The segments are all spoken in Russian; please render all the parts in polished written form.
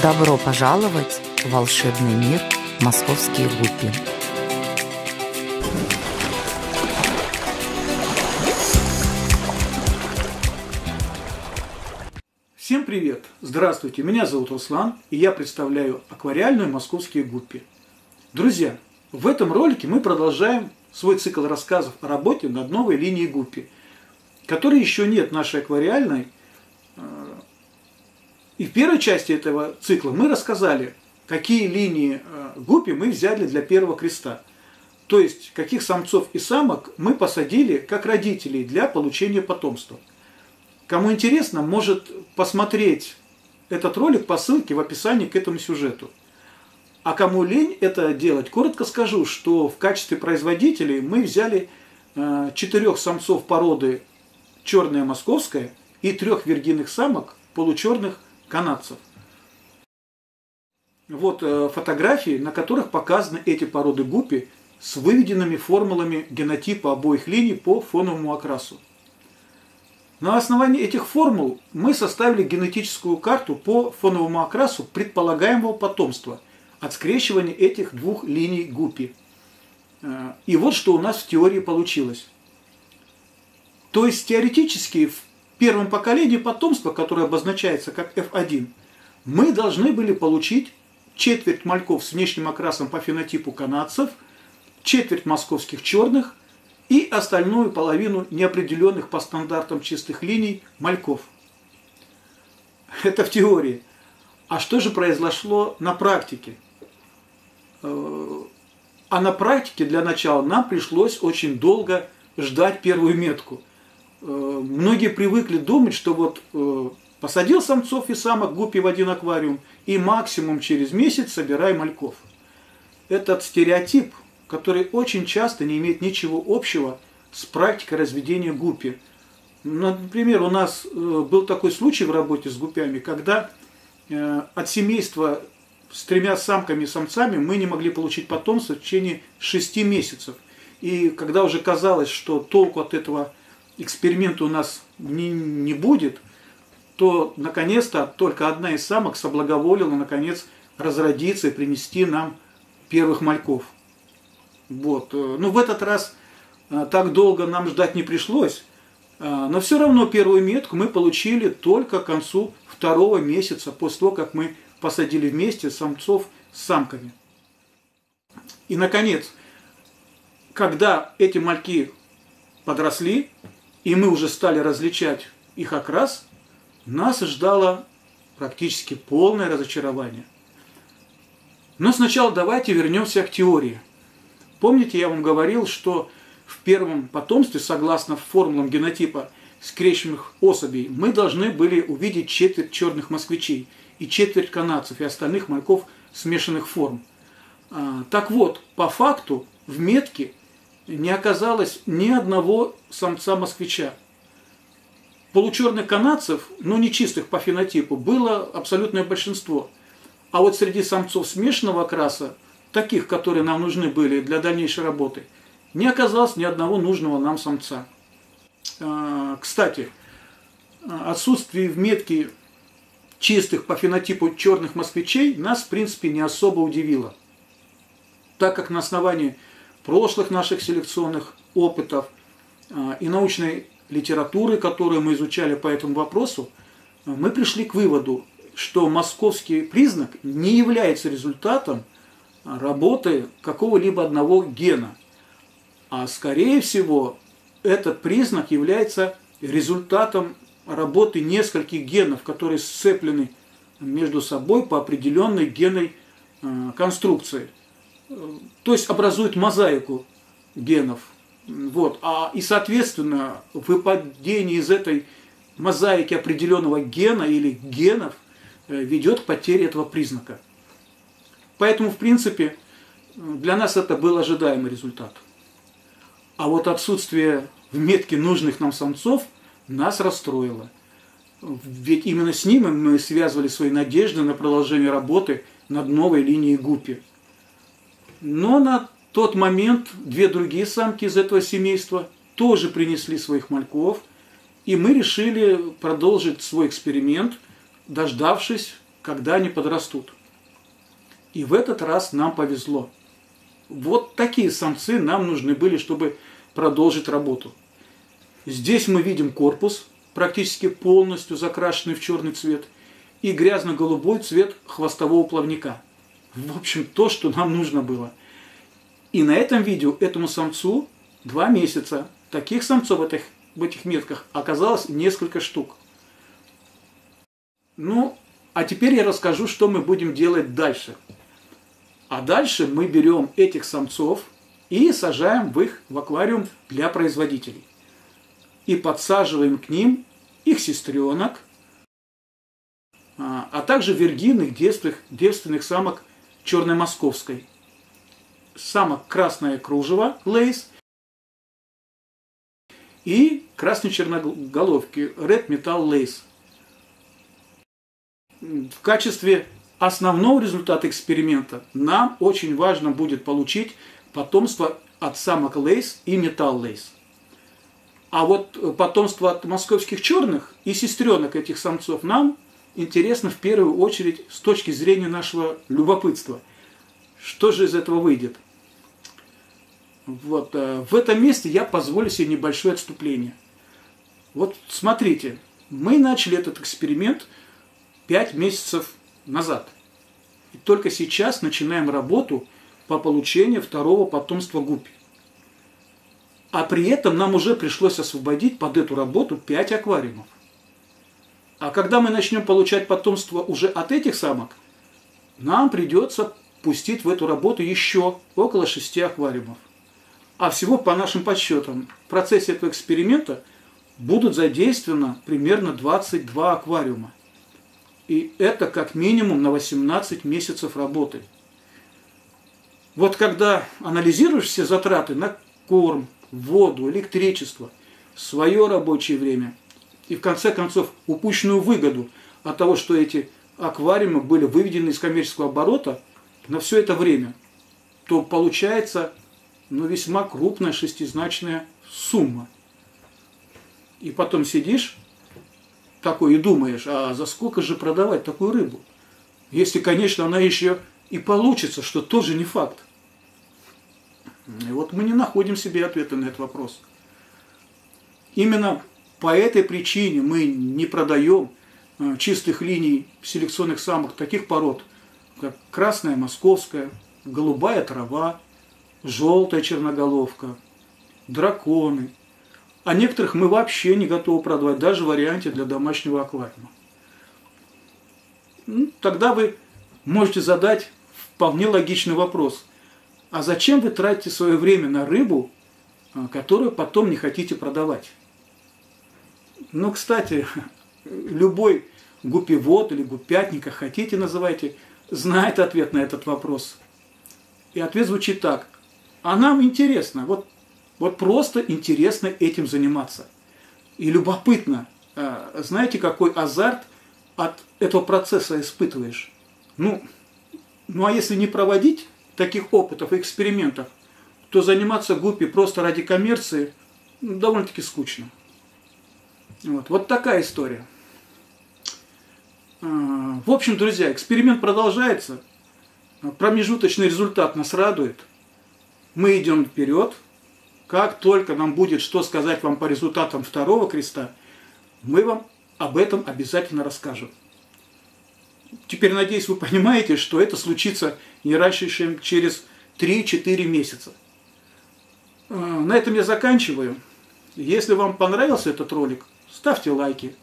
Добро пожаловать в волшебный мир московские гуппи. Всем привет! Здравствуйте! Меня зовут Руслан, и я представляю аквариальную московские гуппи. Друзья, в этом ролике мы продолжаем свой цикл рассказов о работе над новой линией гуппи, которой еще нет нашей аквариальной. И в первой части этого цикла мы рассказали, какие линии гуппи мы взяли для первого креста. То есть, каких самцов и самок мы посадили как родителей для получения потомства. Кому интересно, может посмотреть этот ролик по ссылке в описании к этому сюжету. А кому лень это делать, коротко скажу, что в качестве производителей мы взяли 4 самцов породы черная московская и 3 виргинных самок получерных канадцев. Вот фотографии, на которых показаны эти породы гуппи с выведенными формулами генотипа обоих линий по фоновому окрасу. На основании этих формул мы составили генетическую карту по фоновому окрасу предполагаемого потомства от скрещивания этих 2 линий гуппи. И вот что у нас в теории получилось. То есть теоретически в первом поколении потомства, которое обозначается как F1, мы должны были получить четверть мальков с внешним окрасом по фенотипу канадцев, четверть московских черных и остальную половину неопределенных по стандартам чистых линий мальков. Это в теории. А что же произошло на практике? А на практике для начала нам пришлось очень долго ждать первую метку. Многие привыкли думать, что вот посадил самцов и самок гуппи в один аквариум и максимум через месяц собирай мальков. Этот стереотип, который очень часто не имеет ничего общего с практикой разведения гуппи. Например, у нас был такой случай в работе с гуппями, когда от семейства с 3 самками и самцами мы не могли получить потомство в течение 6 месяцев. И когда уже казалось, что толку от этого эксперимента у нас не будет, то наконец-то только одна из самок соблаговолила наконец разродиться и принести нам первых мальков. Вот. Ну, в этот раз так долго нам ждать не пришлось, но все равно первую метку мы получили только к концу 2-го месяца, после того, как мы посадили вместе самцов с самками. И, наконец, когда эти мальки подросли, и мы уже стали различать их окрас, нас ждало практически полное разочарование. Но сначала давайте вернемся к теории. Помните, я вам говорил, что в первом потомстве, согласно формулам генотипа скрещенных особей, мы должны были увидеть четверть черных москвичей и четверть канадцев и остальных мальков смешанных форм. Так вот, по факту в метке не оказалось ни одного самца-москвича. Получерных канадцев, но не чистых по фенотипу, было абсолютное большинство. А вот среди самцов смешанного окраса, таких, которые нам нужны были для дальнейшей работы, не оказалось ни одного нужного нам самца. Кстати, отсутствие в метке чистых по фенотипу черных москвичей нас, в принципе, не особо удивило, так как на основании прошлых наших селекционных опытов и научной литературы, которую мы изучали по этому вопросу, мы пришли к выводу, что московский признак не является результатом работы какого-либо одного гена, а скорее всего этот признак является результатом работы нескольких генов, которые сцеплены между собой по определенной генной конструкции. То есть образуют мозаику генов. Вот. И, соответственно, выпадение из этой мозаики определенного гена или генов ведет к потере этого признака. Поэтому, в принципе, для нас это был ожидаемый результат. А вот отсутствие в метке нужных нам самцов нас расстроило. Ведь именно с ними мы связывали свои надежды на продолжение работы над новой линией гуппи. Но на тот момент 2 другие самки из этого семейства тоже принесли своих мальков, и мы решили продолжить свой эксперимент, дождавшись когда они подрастут. И в этот раз нам повезло. Вот такие самцы нам нужны были, чтобы продолжить работу. Здесь мы видим корпус, практически полностью закрашенный в черный цвет, и грязно-голубой цвет хвостового плавника. В общем, то, что нам нужно было. И на этом видео этому самцу 2 месяца. Таких самцов в этих метках оказалось несколько штук. Ну, а теперь я расскажу, что мы будем делать дальше. А дальше мы берем этих самцов и сажаем в аквариум для производителей. И подсаживаем к ним их сестренок, а также виргинных девственных самок черной московской. Самок красное кружево, лейс, и красной черноголовки, Red Metal Lace. В качестве основного результата эксперимента нам очень важно будет получить потомство от самок Lace и Metal Lace. А вот потомство от московских черных и сестренок этих самцов нам интересно в первую очередь с точки зрения нашего любопытства. Что же из этого выйдет? Вот, в этом месте я позволю себе небольшое отступление. Вот смотрите, мы начали этот эксперимент 5 месяцев назад. И только сейчас начинаем работу по получению второго потомства гуппи. А при этом нам уже пришлось освободить под эту работу 5 аквариумов. А когда мы начнем получать потомство уже от этих самок, нам придется пустить в эту работу еще около 6 аквариумов. А всего, по нашим подсчетам, в процессе этого эксперимента будут задействовано примерно 22 аквариума. И это как минимум на 18 месяцев работы. Вот когда анализируешь все затраты на корм, воду, электричество, свое рабочее время и в конце концов упущенную выгоду от того, что эти аквариумы были выведены из коммерческого оборота на все это время, то получается весьма крупная шестизначная сумма. И потом сидишь такой и думаешь, а за сколько же продавать такую рыбу? Если, конечно, она еще и получится, что тоже не факт. И вот мы не находим себе ответа на этот вопрос. Именно по этой причине мы не продаем чистых линий селекционных самок таких пород, как красная московская, голубая трава, желтая черноголовка, драконы. А некоторых мы вообще не готовы продавать, даже в варианте для домашнего аквариума. Тогда вы можете задать вполне логичный вопрос. А зачем вы тратите свое время на рыбу, которую потом не хотите продавать? Ну, кстати, любой гуппивод или гуппятник, как хотите называйте, знает ответ на этот вопрос. И ответ звучит так. А нам интересно, вот просто интересно этим заниматься. И любопытно, знаете, какой азарт от этого процесса испытываешь? Ну а если не проводить таких опытов и экспериментов, то заниматься гуппи просто ради коммерции довольно-таки скучно. Вот такая история. В общем, друзья, эксперимент продолжается. Промежуточный результат нас радует. Мы идем вперед. Как только нам будет что сказать вам по результатам второго креста, мы вам об этом обязательно расскажем. Теперь, надеюсь, вы понимаете, что это случится не раньше, чем через 3-4 месяца. На этом я заканчиваю. Если вам понравился этот ролик, ставьте лайки,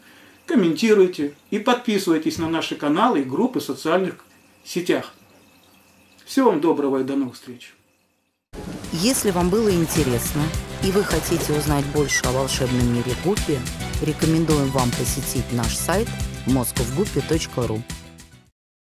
комментируйте и подписывайтесь на наши каналы и группы в социальных сетях. Всего вам доброго и до новых встреч. Если вам было интересно и вы хотите узнать больше о волшебном мире гуппи, рекомендуем вам посетить наш сайт moscowguppy.ru.